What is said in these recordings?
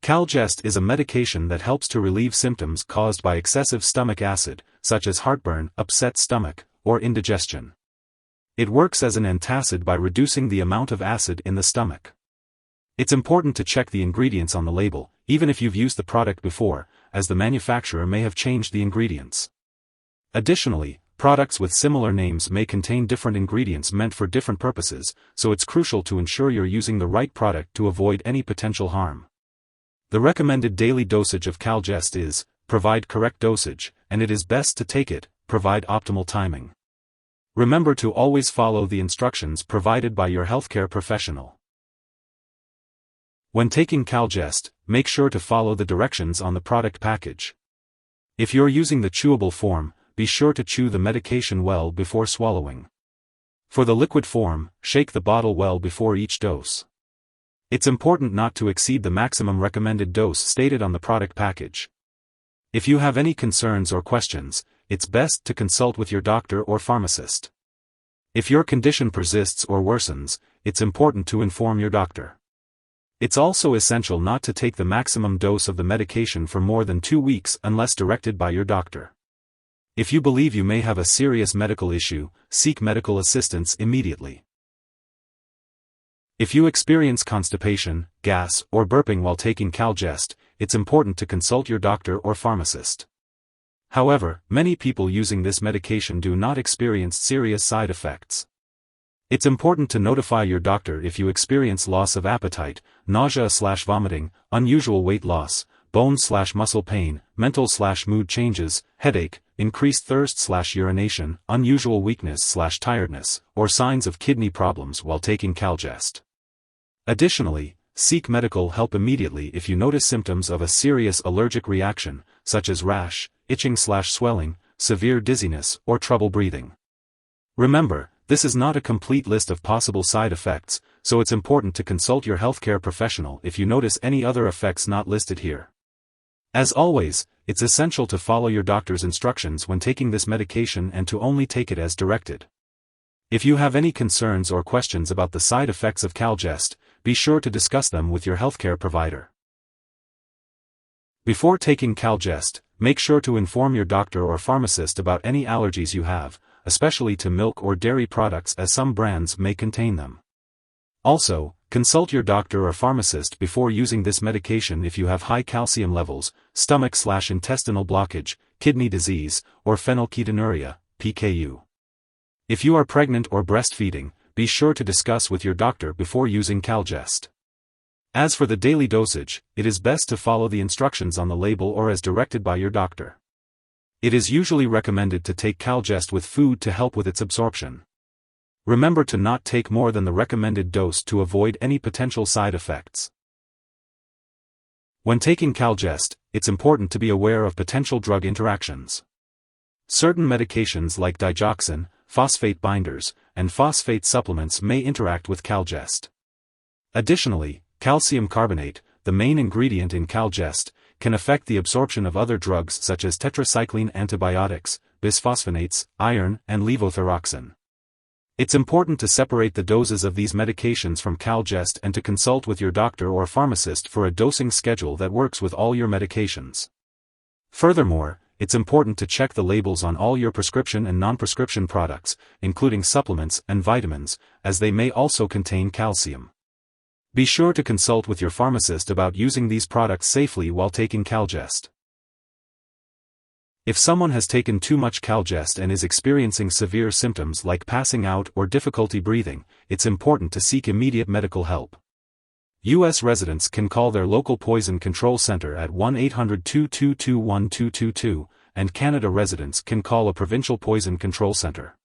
Cal-Gest is a medication that helps to relieve symptoms caused by excessive stomach acid, such as heartburn, upset stomach, or indigestion. It works as an antacid by reducing the amount of acid in the stomach. It's important to check the ingredients on the label, even if you've used the product before, as the manufacturer may have changed the ingredients. Additionally, products with similar names may contain different ingredients meant for different purposes, so it's crucial to ensure you're using the right product to avoid any potential harm. The recommended daily dosage of Cal-Gest is, provide correct dosage, and it is best to take it, provide optimal timing. Remember to always follow the instructions provided by your healthcare professional. When taking Cal-Gest, make sure to follow the directions on the product package. If you're using the chewable form, be sure to chew the medication well before swallowing. For the liquid form, shake the bottle well before each dose. It's important not to exceed the maximum recommended dose stated on the product package. If you have any concerns or questions, it's best to consult with your doctor or pharmacist. If your condition persists or worsens, it's important to inform your doctor. It's also essential not to take the maximum dose of the medication for more than 2 weeks unless directed by your doctor. If you believe you may have a serious medical issue, seek medical assistance immediately. If you experience constipation, gas, or burping while taking Cal-Gest, it's important to consult your doctor or pharmacist. However, many people using this medication do not experience serious side effects. It's important to notify your doctor if you experience loss of appetite, nausea/vomiting, unusual weight loss, bone/muscle pain, mental/mood changes, headache, increased thirst/urination, unusual weakness/tiredness, or signs of kidney problems while taking Cal-Gest. Additionally, seek medical help immediately if you notice symptoms of a serious allergic reaction, such as rash, itching/swelling, severe dizziness, or trouble breathing. Remember, this is not a complete list of possible side effects, so it's important to consult your healthcare professional if you notice any other effects not listed here. As always, it's essential to follow your doctor's instructions when taking this medication and to only take it as directed. If you have any concerns or questions about the side effects of Cal-Gest, be sure to discuss them with your healthcare provider. Before taking Cal-Gest, make sure to inform your doctor or pharmacist about any allergies you have, especially to milk or dairy products as some brands may contain them. Also, consult your doctor or pharmacist before using this medication if you have high calcium levels, stomach/intestinal blockage, kidney disease, or phenylketonuria, PKU. If you are pregnant or breastfeeding, be sure to discuss with your doctor before using Cal-Gest. As for the daily dosage, it is best to follow the instructions on the label or as directed by your doctor. It is usually recommended to take Cal-Gest with food to help with its absorption. Remember to not take more than the recommended dose to avoid any potential side effects. When taking Cal-Gest, it's important to be aware of potential drug interactions. Certain medications like digoxin, phosphate binders, and phosphate supplements may interact with Cal-Gest. Additionally, calcium carbonate, the main ingredient in Cal-Gest, can affect the absorption of other drugs such as tetracycline antibiotics, bisphosphonates, iron, and levothyroxine. It's important to separate the doses of these medications from Cal-Gest and to consult with your doctor or pharmacist for a dosing schedule that works with all your medications. Furthermore, it's important to check the labels on all your prescription and non-prescription products, including supplements and vitamins, as they may also contain calcium. Be sure to consult with your pharmacist about using these products safely while taking Cal-Gest. If someone has taken too much Cal-Gest and is experiencing severe symptoms like passing out or difficulty breathing, it's important to seek immediate medical help. U.S. residents can call their local poison control center at 1-800-222-1222, and Canada residents can call a provincial poison control center.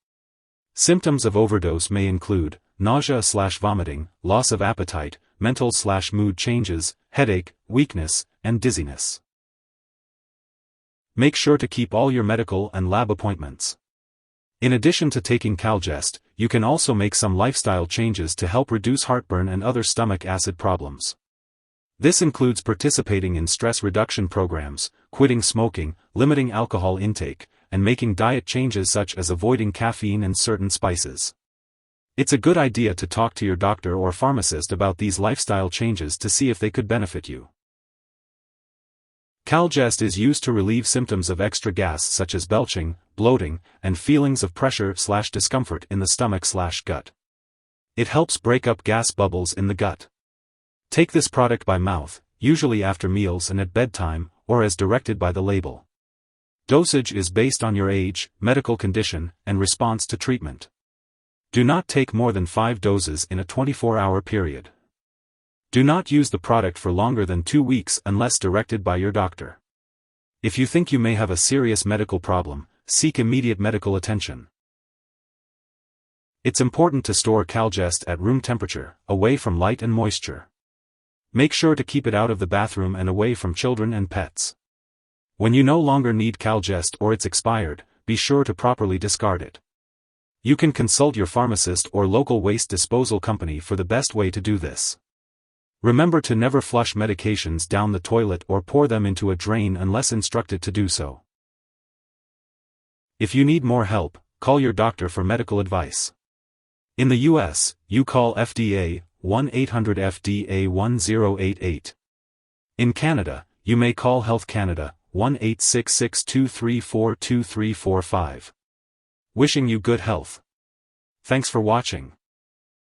Symptoms of overdose may include nausea/vomiting, loss of appetite, mental/mood changes, headache, weakness, and dizziness. Make sure to keep all your medical and lab appointments. In addition to taking Cal-Gest, you can also make some lifestyle changes to help reduce heartburn and other stomach acid problems. This includes participating in stress reduction programs, quitting smoking, limiting alcohol intake, and making diet changes such as avoiding caffeine and certain spices. It's a good idea to talk to your doctor or pharmacist about these lifestyle changes to see if they could benefit you. Cal-Gest is used to relieve symptoms of extra gas such as belching, bloating, and feelings of pressure/discomfort in the stomach/gut. It helps break up gas bubbles in the gut. Take this product by mouth, usually after meals and at bedtime, or as directed by the label. Dosage is based on your age, medical condition, and response to treatment. Do not take more than 5 doses in a 24-hour period. Do not use the product for longer than 2 weeks unless directed by your doctor. If you think you may have a serious medical problem, seek immediate medical attention. It's important to store Cal-Gest at room temperature, away from light and moisture. Make sure to keep it out of the bathroom and away from children and pets. When you no longer need Cal-Gest or it's expired, be sure to properly discard it. You can consult your pharmacist or local waste disposal company for the best way to do this. Remember to never flush medications down the toilet or pour them into a drain unless instructed to do so. If you need more help, call your doctor for medical advice. In the US, you call FDA, 1-800-FDA-1088. In Canada, you may call Health Canada, 1-866-234-2345. Wishing you good health. Thanks for watching.